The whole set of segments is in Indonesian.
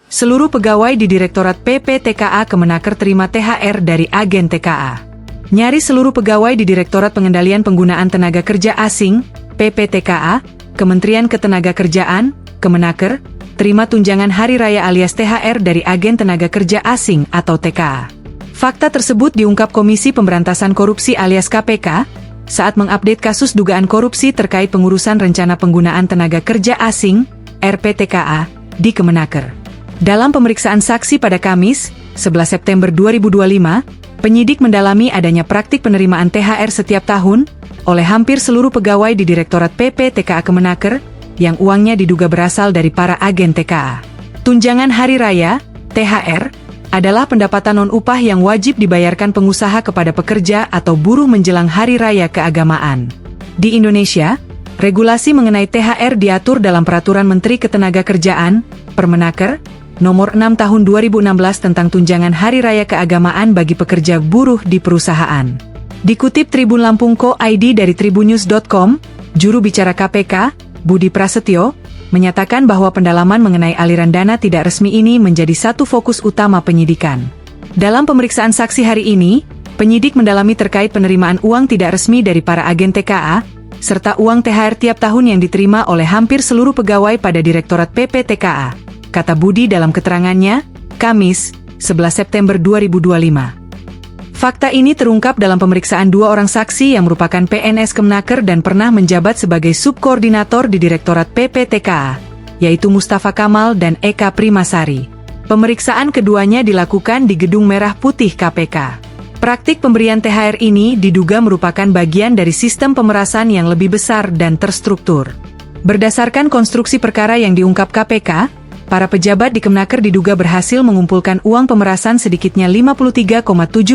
Seluruh pegawai di Direktorat PPTKA Kemenaker terima THR dari agen TKA. Nyaris seluruh pegawai di Direktorat Pengendalian Penggunaan Tenaga Kerja Asing, PPTKA, Kementerian Ketenagakerjaan, Kemenaker, terima tunjangan Hari Raya alias THR dari agen tenaga kerja asing atau TKA. Fakta tersebut diungkap Komisi Pemberantasan Korupsi alias KPK, saat mengupdate kasus dugaan korupsi terkait pengurusan rencana penggunaan tenaga kerja asing, RPTKA, di Kemenaker. Dalam pemeriksaan saksi pada Kamis, 11 September 2025, penyidik mendalami adanya praktik penerimaan THR setiap tahun oleh hampir seluruh pegawai di Direktorat PPTKA Kemenaker yang uangnya diduga berasal dari para agen TKA. Tunjangan Hari Raya, THR, adalah pendapatan non-upah yang wajib dibayarkan pengusaha kepada pekerja atau buruh menjelang Hari Raya Keagamaan. Di Indonesia, regulasi mengenai THR diatur dalam Peraturan Menteri Ketenagakerjaan, Permenaker, Nomor 6 Tahun 2016 tentang tunjangan Hari Raya Keagamaan bagi pekerja buruh di perusahaan. Dikutip Tribun Lampung.co.id dari tribunnews.com, juru bicara KPK, Budi Prasetyo, menyatakan bahwa pendalaman mengenai aliran dana tidak resmi ini menjadi satu fokus utama penyidikan. Dalam pemeriksaan saksi hari ini, penyidik mendalami terkait penerimaan uang tidak resmi dari para agen TKA, serta uang THR tiap tahun yang diterima oleh hampir seluruh pegawai pada Direktorat PPTKA. Kata Budi dalam keterangannya, Kamis, 11 September 2025. Fakta ini terungkap dalam pemeriksaan dua orang saksi yang merupakan PNS Kemenaker dan pernah menjabat sebagai subkoordinator di Direktorat PPTKA, yaitu Mustafa Kamal dan Eka Primasari. Pemeriksaan keduanya dilakukan di Gedung Merah Putih KPK. Praktik pemberian THR ini diduga merupakan bagian dari sistem pemerasan yang lebih besar dan terstruktur. Berdasarkan konstruksi perkara yang diungkap KPK, para pejabat di Kemenaker diduga berhasil mengumpulkan uang pemerasan sedikitnya 53,7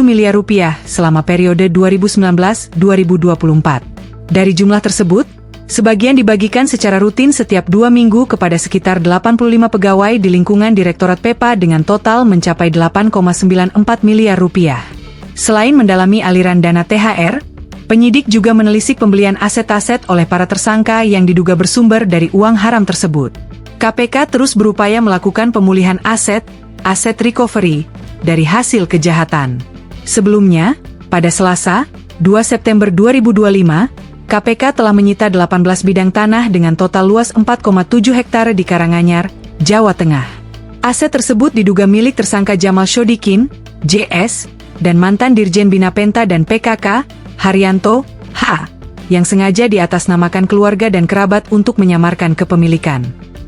miliar rupiah selama periode 2019-2024. Dari jumlah tersebut, sebagian dibagikan secara rutin setiap 2 minggu kepada sekitar 85 pegawai di lingkungan Direktorat PEPA dengan total mencapai 8,94 miliar rupiah. Selain mendalami aliran dana THR, penyidik juga menelisik pembelian aset-aset oleh para tersangka yang diduga bersumber dari uang haram tersebut. KPK terus berupaya melakukan pemulihan aset recovery, dari hasil kejahatan. Sebelumnya, pada Selasa, 2 September 2025, KPK telah menyita 18 bidang tanah dengan total luas 4,7 hektare di Karanganyar, Jawa Tengah. Aset tersebut diduga milik tersangka Jamal Syodikin, JS, dan mantan Dirjen Bina Penta dan PKK, Haryanto, H, yang sengaja diatasnamakan keluarga dan kerabat untuk menyamarkan kepemilikan.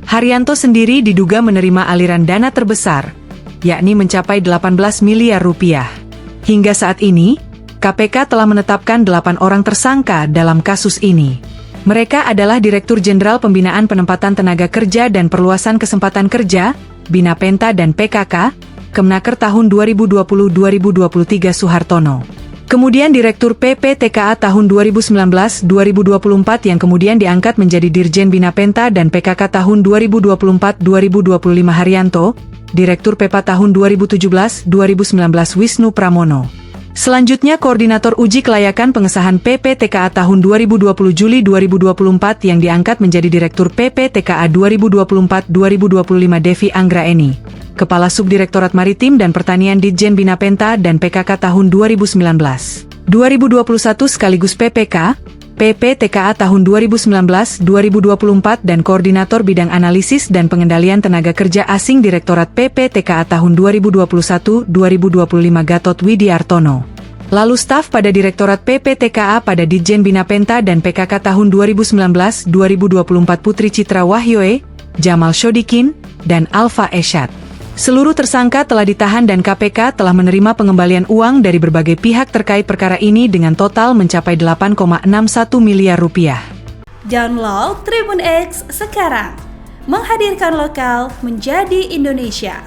Haryanto sendiri diduga menerima aliran dana terbesar, yakni mencapai 18 miliar rupiah. Hingga saat ini, KPK telah menetapkan 8 orang tersangka dalam kasus ini. Mereka adalah Direktur Jenderal Pembinaan Penempatan Tenaga Kerja dan Perluasan Kesempatan Kerja, Bina Penta dan PKK, Kemenaker tahun 2020-2023 Suhartono. Kemudian Direktur PPTKA tahun 2019-2024 yang kemudian diangkat menjadi Dirjen Bina Penta dan PKK tahun 2024-2025 Haryanto, Direktur PEPA tahun 2017-2019 Wisnu Pramono. Selanjutnya Koordinator Uji Kelayakan Pengesahan PPTKA tahun 2020 Juli 2024 yang diangkat menjadi Direktur PPTKA 2024-2025 Devi Anggraeni. Kepala Subdirektorat Maritim dan Pertanian Ditjen Bina Penta dan PKK tahun 2019-2021 sekaligus PPTKA tahun 2019-2024 dan Koordinator Bidang Analisis dan Pengendalian Tenaga Kerja Asing Direktorat PPTKA tahun 2021-2025 Gatot Widiartono. Lalu staf pada Direktorat PPTKA pada Ditjen Bina Penta dan PKK tahun 2019-2024 Putri Citra Wahyoe, Jamal Syodikin, dan Alfa Esyad. Seluruh tersangka telah ditahan dan KPK telah menerima pengembalian uang dari berbagai pihak terkait perkara ini dengan total mencapai 8,61 miliar rupiah. Download Tribun X sekarang, menghadirkan lokal menjadi Indonesia.